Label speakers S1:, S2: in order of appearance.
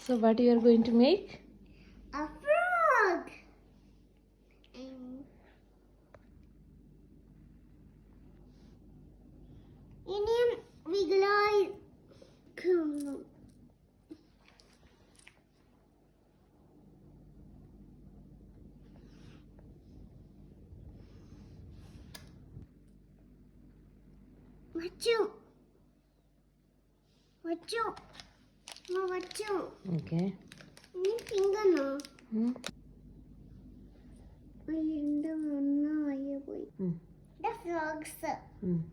S1: So what you are going to make?
S2: A frog. Ini wiglai kamu. Wacu. Wacu. Mau wacu.
S1: Okay.
S2: Ini finger no.
S1: Hmm.
S2: Ayah mana ayah boy.
S1: Hmm.
S2: The frogs.
S1: Hmm.